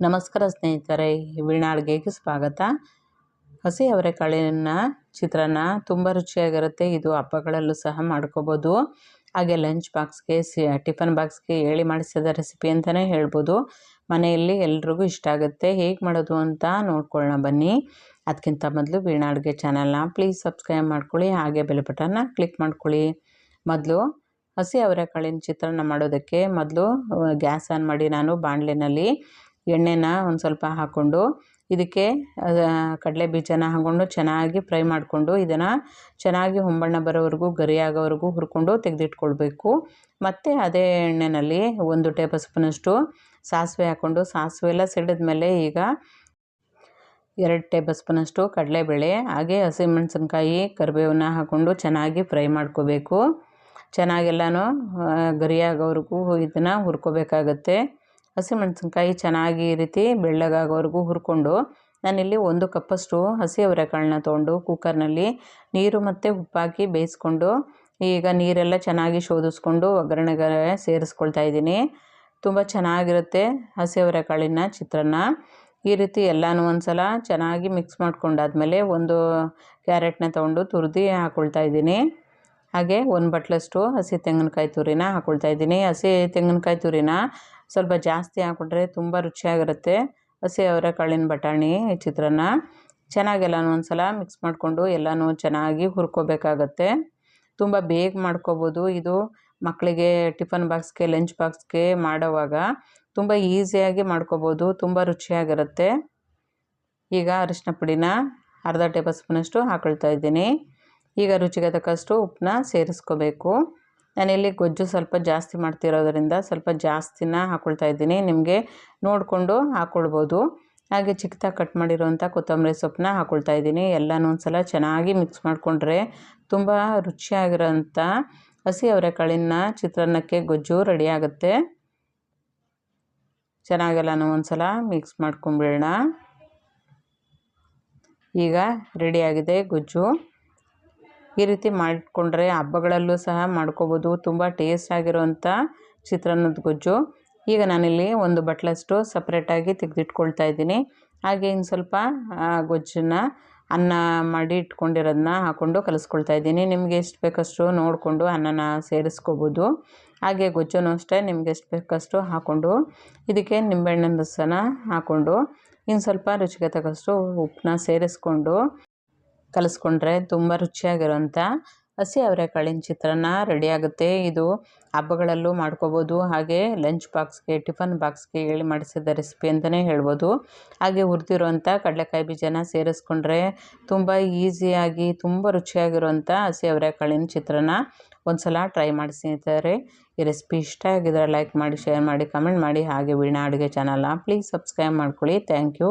ನಮಸ್ಕಾರ ಸ್ನೇಹಿತರೆ, ವೀಣಾ ಅಡುಗೆಗೆ ಸ್ವಾಗತ. ಹಸಿ ಅವರೆಕಾಳಿನ ಚಿತ್ರಾನ್ನ ತುಂಬ ರುಚಿಯಾಗಿರುತ್ತೆ. ಇದು ಹಬ್ಬಗಳಲ್ಲೂ ಸಹ ಮಾಡ್ಕೋಬೋದು. ಹಾಗೆ ಲಂಚ್ ಬಾಕ್ಸ್ಗೆ ಟಿಫನ್ ಬಾಕ್ಸ್ಗೆ ಹೇಳಿ ಮಾಡಿಸಿದ ರೆಸಿಪಿ ಅಂತಲೇ ಹೇಳ್ಬೋದು. ಮನೆಯಲ್ಲಿ ಎಲ್ರಿಗೂ ಇಷ್ಟ ಆಗುತ್ತೆ. ಹೇಗೆ ಮಾಡೋದು ಅಂತ ನೋಡ್ಕೊಳ್ಳೋಣ ಬನ್ನಿ. ಅದಕ್ಕಿಂತ ಮೊದಲು ವೀಣಾ ಅಡುಗೆ ಚಾನಲ್ನ ಪ್ಲೀಸ್ ಸಬ್ಸ್ಕ್ರೈಬ್ ಮಾಡ್ಕೊಳ್ಳಿ, ಹಾಗೆ ಬೆಲ್ ಬಟನ್ನ ಕ್ಲಿಕ್ ಮಾಡ್ಕೊಳ್ಳಿ. ಮೊದಲು ಹಸಿ ಅವರೆಕಾಳಿನ ಚಿತ್ರಾನ್ನ ಮಾಡೋದಕ್ಕೆ ಮೊದಲು ಗ್ಯಾಸ್ ಆನ್ ಮಾಡಿ ನಾನು ಬಾಣಲೆನಲ್ಲಿ ಎಣ್ಣೆನ ಒಂದು ಸ್ವಲ್ಪ ಹಾಕ್ಕೊಂಡು ಇದಕ್ಕೆ ಕಡಲೆ ಬೀಜನ ಹಾಕ್ಕೊಂಡು ಚೆನ್ನಾಗಿ ಫ್ರೈ ಮಾಡಿಕೊಂಡು ಇದನ್ನು ಚೆನ್ನಾಗಿ ಹೊಂಬಣ್ಣ ಬರೋವರೆಗೂ ಗರಿ ಆಗೋವರೆಗೂ ಹುರ್ಕೊಂಡು ತೆಗೆದಿಟ್ಕೊಳ್ಬೇಕು. ಮತ್ತು ಅದೇ ಎಣ್ಣೆಯಲ್ಲಿ 1 ಟೇಬಲ್ ಸ್ಪೂನಷ್ಟು ಸಾಸಿವೆ ಹಾಕ್ಕೊಂಡು ಸಾಸಿವೆ ಎಲ್ಲ ಸಿಡಿದ ಮೇಲೆ ಈಗ 2 ಟೇಬಲ್ ಸ್ಪೂನಷ್ಟು ಕಡಲೆಬೇಳೆ ಹಾಗೆ ಹಸಿಮೆಣಸಿನ್ಕಾಯಿ ಕರಿಬೇವನ್ನ ಹಾಕ್ಕೊಂಡು ಚೆನ್ನಾಗಿ ಫ್ರೈ ಮಾಡ್ಕೋಬೇಕು. ಚೆನ್ನಾಗೆಲ್ಲನೂ ಗರಿ ಆಗೋವರೆಗೂ ಇದನ್ನು ಹುರ್ಕೋಬೇಕಾಗತ್ತೆ. ಹಸಿಮೆಣಸಿನ್ಕಾಯಿ ಚೆನ್ನಾಗಿ ಈ ರೀತಿ ಬೆಳ್ಳಗಾಗೋವರೆಗೂ ಹುರ್ಕೊಂಡು ನಾನಿಲ್ಲಿ 1 ಕಪ್ಪಷ್ಟು ಹಸಿ ಅವರೆಕಾಳನ್ನ ತೊಗೊಂಡು ಕುಕ್ಕರ್ನಲ್ಲಿ ನೀರು ಮತ್ತು ಉಪ್ಪಾಕಿ ಬೇಯಿಸ್ಕೊಂಡು ಈಗ ನೀರೆಲ್ಲ ಚೆನ್ನಾಗಿ ಶೋಧಿಸ್ಕೊಂಡು ಒಗ್ಗರಣೆಗೆ ಸೇರಿಸ್ಕೊಳ್ತಾ ಇದ್ದೀನಿ. ತುಂಬ ಚೆನ್ನಾಗಿರುತ್ತೆ ಹಸಿ ಅವರೆಕಾಳಿನ ಚಿತ್ರಾನ್ನ. ಈ ರೀತಿ ಎಲ್ಲನೂ ಒಂದು ಸಲ ಚೆನ್ನಾಗಿ ಮಿಕ್ಸ್ ಮಾಡ್ಕೊಂಡಾದ್ಮೇಲೆ 1 ಕ್ಯಾರೆಟ್ನ ತೊಗೊಂಡು ತುರಿದು ಹಾಕ್ಕೊಳ್ತಾ ಇದ್ದೀನಿ. ಹಾಗೆ 1 ಬಟ್ಲಷ್ಟು ಹಸಿ ತೆಂಗಿನಕಾಯಿ ತುರಿನ ಹಾಕ್ಕೊಳ್ತಾ ಇದ್ದೀನಿ. ಹಸಿ ತೆಂಗಿನಕಾಯಿ ತುರಿನ ಸ್ವಲ್ಪ ಜಾಸ್ತಿ ಹಾಕ್ಕೊಂಡ್ರೆ ತುಂಬ ರುಚಿಯಾಗಿರುತ್ತೆ ಹಸಿ ಅವರೆಕಾಳಿನ ಬಟಾಣಿ ಚಿತ್ರಾನ್ನ. ಚೆನ್ನಾಗೆಲ್ಲನೂ ಒಂದು ಸಲ ಮಿಕ್ಸ್ ಮಾಡಿಕೊಂಡು ಎಲ್ಲನೂ ಚೆನ್ನಾಗಿ ಹುರ್ಕೋಬೇಕಾಗತ್ತೆ. ತುಂಬ ಬೇಗ ಮಾಡ್ಕೋಬೋದು. ಇದು ಮಕ್ಕಳಿಗೆ ಟಿಫನ್ ಬಾಕ್ಸ್ಗೆ ಲಂಚ್ ಬಾಕ್ಸ್ಗೆ ಮಾಡೋವಾಗ ತುಂಬ ಈಸಿಯಾಗಿ ಮಾಡ್ಕೋಬೋದು, ತುಂಬ ರುಚಿಯಾಗಿರುತ್ತೆ. ಈಗ ಅರಿಶಿನ ಪುಡಿನ ಅರ್ಧ ಟೇಬಲ್ ಸ್ಪೂನಷ್ಟು ಹಾಕ್ಕೊಳ್ತಾ ಇದ್ದೀನಿ. ಈಗ ರುಚಿಗೆ ತಕ್ಕಷ್ಟು ಉಪ್ಪನ್ನ ಸೇರಿಸ್ಕೋಬೇಕು. ನಾನಿಲ್ಲಿ ಗೊಜ್ಜು ಸ್ವಲ್ಪ ಜಾಸ್ತಿ ಮಾಡ್ತಿರೋದ್ರಿಂದ ಸ್ವಲ್ಪ ಜಾಸ್ತಿನ ಹಾಕ್ಕೊಳ್ತಾ ಇದ್ದೀನಿ. ನಿಮಗೆ ನೋಡಿಕೊಂಡು ಹಾಕ್ಕೊಳ್ಬೋದು. ಹಾಗೆ ಚಿಕ್ಕದಾಗಿ ಕಟ್ ಮಾಡಿರೋಂಥ ಕೊತ್ತಂಬರಿ ಸೊಪ್ಪನ್ನ ಹಾಕ್ಕೊಳ್ತಾ ಇದ್ದೀನಿ. ಎಲ್ಲನೂ ಒಂದು ಸಲ ಚೆನ್ನಾಗಿ ಮಿಕ್ಸ್ ಮಾಡಿಕೊಂಡ್ರೆ ತುಂಬ ರುಚಿಯಾಗಿರೋಂಥ ಹಸಿ ಅವರೆಕಾಳಿನ ಚಿತ್ರಾನ್ನಕ್ಕೆ ಗೊಜ್ಜು ರೆಡಿ ಆಗುತ್ತೆ. ಚೆನ್ನಾಗೆಲ್ಲನೂ ಒಂದು ಸಲ ಮಿಕ್ಸ್ ಮಾಡ್ಕೊಂಬಿಡೋಣ. ಈಗ ರೆಡಿಯಾಗಿದೆ ಗೊಜ್ಜು. ಈ ರೀತಿ ಮಾಡಿಕೊಂಡ್ರೆ ಹಬ್ಬಗಳಲ್ಲೂ ಸಹ ಮಾಡ್ಕೋಬೋದು. ತುಂಬ ಟೇಸ್ಟ್ ಆಗಿರೋಂಥ ಚಿತ್ರಾನ್ನದ ಗೊಜ್ಜು. ಈಗ ನಾನಿಲ್ಲಿ 1 ಬಟ್ಲಷ್ಟು ಸಪ್ರೇಟಾಗಿ ತೆಗೆದಿಟ್ಕೊಳ್ತಾ ಇದ್ದೀನಿ. ಹಾಗೆ ಇನ್ನು ಸ್ವಲ್ಪ ಗೊಜ್ಜನ್ನು ಅನ್ನ ಮಾಡಿ ಇಟ್ಕೊಂಡಿರೋದನ್ನ ಹಾಕ್ಕೊಂಡು ಕಲಿಸ್ಕೊಳ್ತಾ ಇದ್ದೀನಿ. ನಿಮಗೆ ಎಷ್ಟು ಬೇಕಷ್ಟು ನೋಡಿಕೊಂಡು ಅನ್ನನ ಸೇರಿಸ್ಕೋಬೋದು. ಹಾಗೆ ಗೊಜ್ಜನ್ನು ಅಷ್ಟೇ ನಿಮ್ಗೆ ಎಷ್ಟು ಬೇಕಷ್ಟು ಹಾಕ್ಕೊಂಡು ಇದಕ್ಕೆ ನಿಂಬೆಹಣ್ಣಿನ ರಸನ ಹಾಕ್ಕೊಂಡು ಇನ್ನು ಸ್ವಲ್ಪ ರುಚಿಗೆ ತಕ್ಕಷ್ಟು ಉಪ್ಪನ್ನ ಸೇರಿಸ್ಕೊಂಡು ಕಲಿಸ್ಕೊಂಡ್ರೆ ತುಂಬ ರುಚಿಯಾಗಿರೋಂಥ ಹಸಿ ಅವರೆಕಾಳಿನ ಚಿತ್ರಾನ್ನ ರೆಡಿಯಾಗುತ್ತೆ. ಇದು ಹಬ್ಬಗಳಲ್ಲೂ ಮಾಡ್ಕೋಬೋದು. ಹಾಗೆ ಲಂಚ್ ಬಾಕ್ಸ್ಗೆ ಟಿಫನ್ ಬಾಕ್ಸ್ಗೆ ಹೇಳಿ ಮಾಡಿಸಿದ ರೆಸಿಪಿ ಅಂತಲೇ ಹೇಳ್ಬೋದು. ಹಾಗೆ ಹುರಿದಿರೋಂಥ ಕಡಲೆಕಾಯಿ ಬೀಜನ ಸೇರಿಸ್ಕೊಂಡ್ರೆ ತುಂಬ ಈಸಿಯಾಗಿ ತುಂಬ ರುಚಿಯಾಗಿರೋಂಥ ಹಸಿ ಅವರೆಕಾಳಿನ ಚಿತ್ರಾನ್ನ ಒಂದು ಸಲ ಟ್ರೈ ಮಾಡಿ ಸ್ನೇಹಿತರೆ. ಈ ರೆಸಿಪಿ ಇಷ್ಟ ಆಗಿದ್ರೆ ಲೈಕ್ ಮಾಡಿ, ಶೇರ್ ಮಾಡಿ, ಕಮೆಂಟ್ ಮಾಡಿ. ಹಾಗೆ ವೀಣಾ ಅಡುಗೆ ಚಾನಲ್ನ ಪ್ಲೀಸ್ ಸಬ್ಸ್ಕ್ರೈಬ್ ಮಾಡ್ಕೊಳ್ಳಿ. Thank you.